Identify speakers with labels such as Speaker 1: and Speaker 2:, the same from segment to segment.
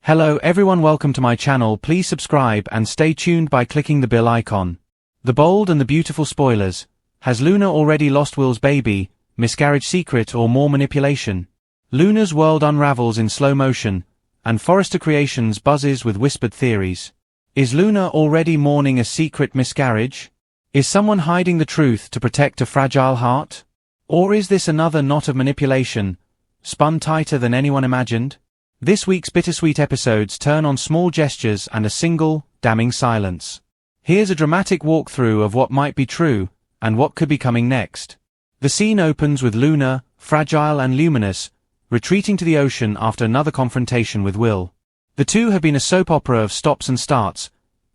Speaker 1: Hello everyone, welcome to my channel. Please subscribe and stay tuned by clicking the bell icon. The bold and the beautiful spoilers. Has Luna already lost Will's baby, miscarriage secret or more manipulation? Luna's world unravels in slow motion, and Forrester Creations buzzes with whispered theories. Is Luna already mourning a secret miscarriage? Is someone hiding the truth to protect a fragile heart? Or is this another knot of manipulation, spun tighter than anyone imagined? This week's bittersweet episodes turn on small gestures and a single, damning silence. Here's a dramatic walkthrough of what might be true, and what could be coming next. The scene opens with Luna, fragile and luminous, retreating to the ocean after another confrontation with Will. The two have been a soap opera of stops and starts,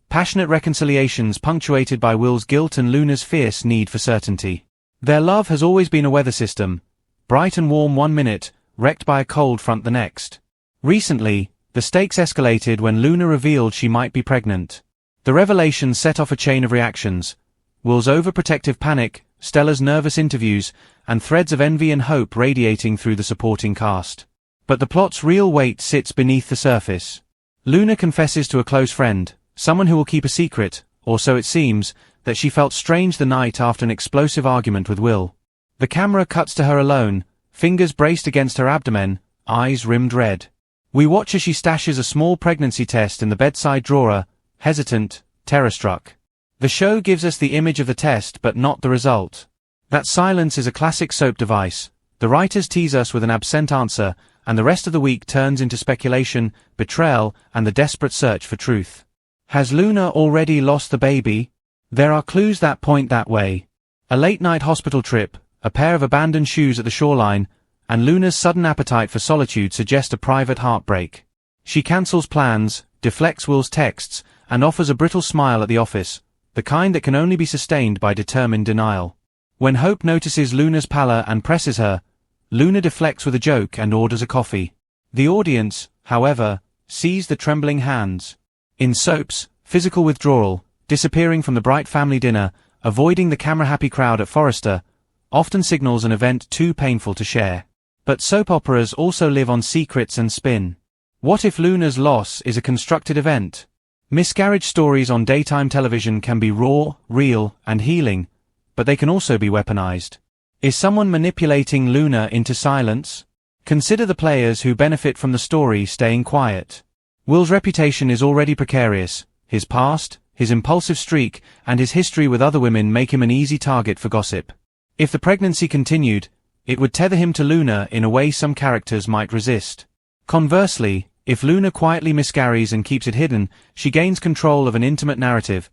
Speaker 1: passionate reconciliations punctuated by Will's guilt and Luna's fierce need for certainty. Their love has always been a weather system, bright and warm one minute, wrecked by a cold front the next. Recently, the stakes escalated when Luna revealed she might be pregnant. The revelation set off a chain of reactions: Will's overprotective panic, Stella's nervous interviews, and threads of envy and hope radiating through the supporting cast. But the plot's real weight sits beneath the surface. Luna confesses to a close friend, someone who will keep a secret, or so it seems, that she felt strange the night after an explosive argument with Will. The camera cuts to her alone, fingers braced against her abdomen, eyes rimmed red. We watch as she stashes a small pregnancy test in the bedside drawer, hesitant, terror-struck. The show gives us the image of the test but not the result. That silence is a classic soap device. The writers tease us with an absent answer, and the rest of the week turns into speculation, betrayal, and the desperate search for truth. Has Luna already lost the baby? There are clues that point that way. A late-night hospital trip, a pair of abandoned shoes at the shoreline, and Luna's sudden appetite for solitude suggest a private heartbreak. She cancels plans, deflects Will's texts, and offers a brittle smile at the office, the kind that can only be sustained by determined denial. When Hope notices Luna's pallor and presses her, Luna deflects with a joke and orders a coffee. The audience, however, sees the trembling hands. In soaps, physical withdrawal, disappearing from the bright family dinner, avoiding the camera-happy crowd at Forrester, often signals an event too painful to share. But soap operas also live on secrets and spin. What if Luna's loss is a constructed event? Miscarriage stories on daytime television can be raw, real, and healing, but they can also be weaponized. Is someone manipulating Luna into silence? Consider the players who benefit from the story staying quiet. Will's reputation is already precarious. His past, his impulsive streak, and his history with other women make him an easy target for gossip. If the pregnancy continued, it would tether him to Luna in a way some characters might resist. Conversely, if Luna quietly miscarries and keeps it hidden, she gains control of an intimate narrative,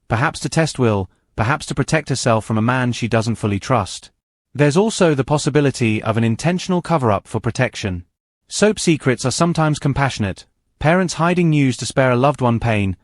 Speaker 1: perhaps to test Will, perhaps to protect herself from a man she doesn't fully trust. There's also the possibility of an intentional cover-up for protection. Soap secrets are sometimes compassionate, parents hiding news to spare a loved one pain,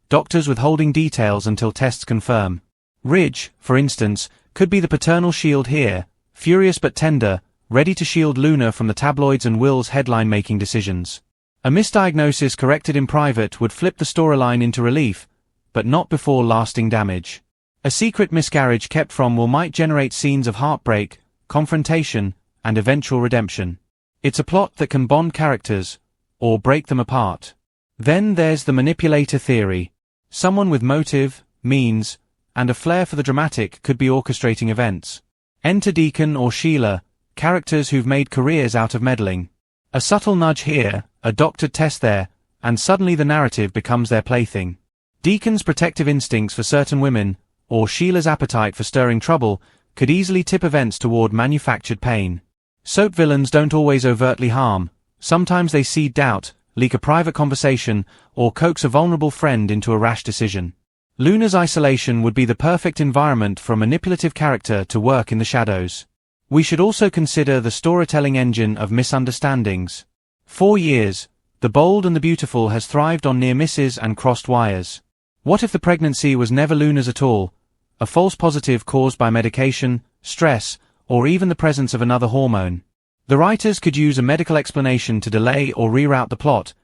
Speaker 1: doctors withholding details until tests confirm. Ridge, for instance, could be the paternal shield here, furious but tender, ready to shield Luna from the tabloids and Will's headline-making decisions. A misdiagnosis corrected in private would flip the storyline into relief, but not before lasting damage. A secret miscarriage kept from Will might generate scenes of heartbreak, confrontation, and eventual redemption. It's a plot that can bond characters, or break them apart. Then there's the manipulator theory. Someone with motive, means, and a flair for the dramatic could be orchestrating events. Enter Deacon or Sheila, characters who've made careers out of meddling. A subtle nudge here, a doctored test there, and suddenly the narrative becomes their plaything. Deacon's protective instincts for certain women, or Sheila's appetite for stirring trouble, could easily tip events toward manufactured pain. Soap villains don't always overtly harm. Sometimes they seed doubt, leak a private conversation, or coax a vulnerable friend into a rash decision. Luna's isolation would be the perfect environment for a manipulative character to work in the shadows. We should also consider the storytelling engine of misunderstandings. For years, The Bold and the Beautiful has thrived on near misses and crossed wires. What if the pregnancy was never Luna's at all, a false positive caused by medication, stress, or even the presence of another hormone? The writers could use a medical explanation to delay or reroute the plot,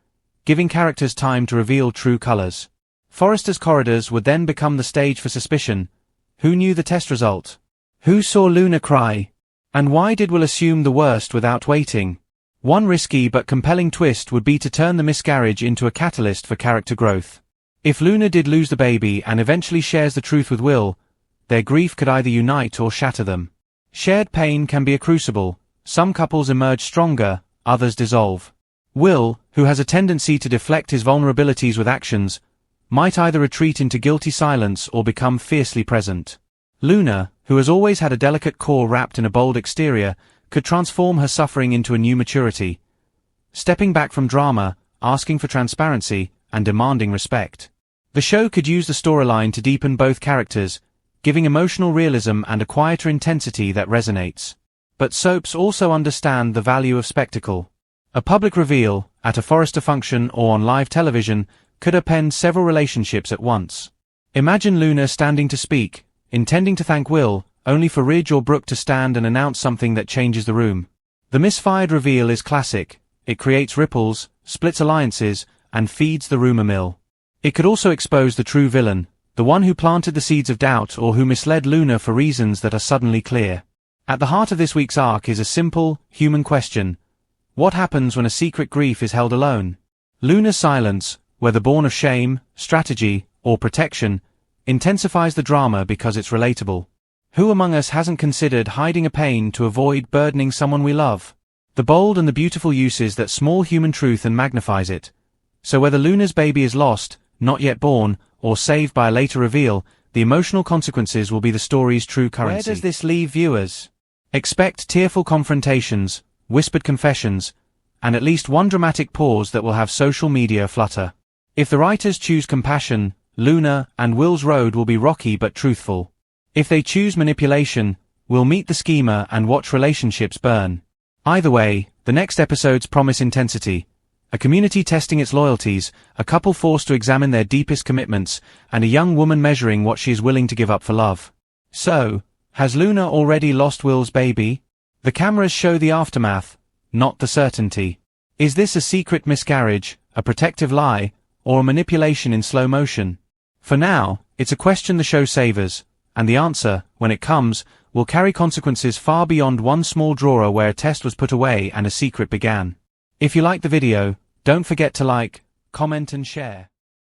Speaker 1: giving characters time to reveal true colors. Forrester's corridors would then become the stage for suspicion. Who knew the test result? Who saw Luna cry? And why did Will assume the worst without waiting? One risky but compelling twist would be to turn the miscarriage into a catalyst for character growth. If Luna did lose the baby and eventually shares the truth with Will, their grief could either unite or shatter them. Shared pain can be a crucible. Some couples emerge stronger, others dissolve. Will, who has a tendency to deflect his vulnerabilities with actions, might either retreat into guilty silence or become fiercely present. Luna, who has always had a delicate core wrapped in a bold exterior, could transform her suffering into a new maturity, stepping back from drama, asking for transparency, and demanding respect. The show could use the storyline to deepen both characters, giving emotional realism and a quieter intensity that resonates. But soaps also understand the value of spectacle. A public reveal, at a Forrester function or on live television, could upend several relationships at once. Imagine Luna standing to speak, intending to thank Will, only for Ridge or Brooke to stand and announce something that changes the room. The misfired reveal is classic. It creates ripples, splits alliances, and feeds the rumor mill. It could also expose the true villain, the one who planted the seeds of doubt or who misled Luna for reasons that are suddenly clear. At the heart of this week's arc is a simple, human question. What happens when a secret grief is held alone? Luna's silence, whether born of shame, strategy, or protection, intensifies the drama because it's relatable. Who among us hasn't considered hiding a pain to avoid burdening someone we love? The bold and the beautiful use is that small human truth and magnifies it. So whether Luna's baby is lost, not yet born, or saved by a later reveal, the emotional consequences will be the story's true currency. Where does this leave viewers? Expect tearful confrontations, whispered confessions, and at least one dramatic pause that will have social media flutter. If the writers choose compassion, Luna and Will's road will be rocky but truthful. If they choose manipulation, we'll meet the schemer and watch relationships burn. Either way, the next episodes promise intensity. A community testing its loyalties, a couple forced to examine their deepest commitments, and a young woman measuring what she is willing to give up for love. So, has Luna already lost Will's baby? The cameras show the aftermath, not the certainty. Is this a secret miscarriage, a protective lie, or a manipulation in slow motion? For now, it's a question the show savors, and the answer, when it comes, will carry consequences far beyond one small drawer where a test was put away and a secret began. If you liked the video, don't forget to like, comment and share.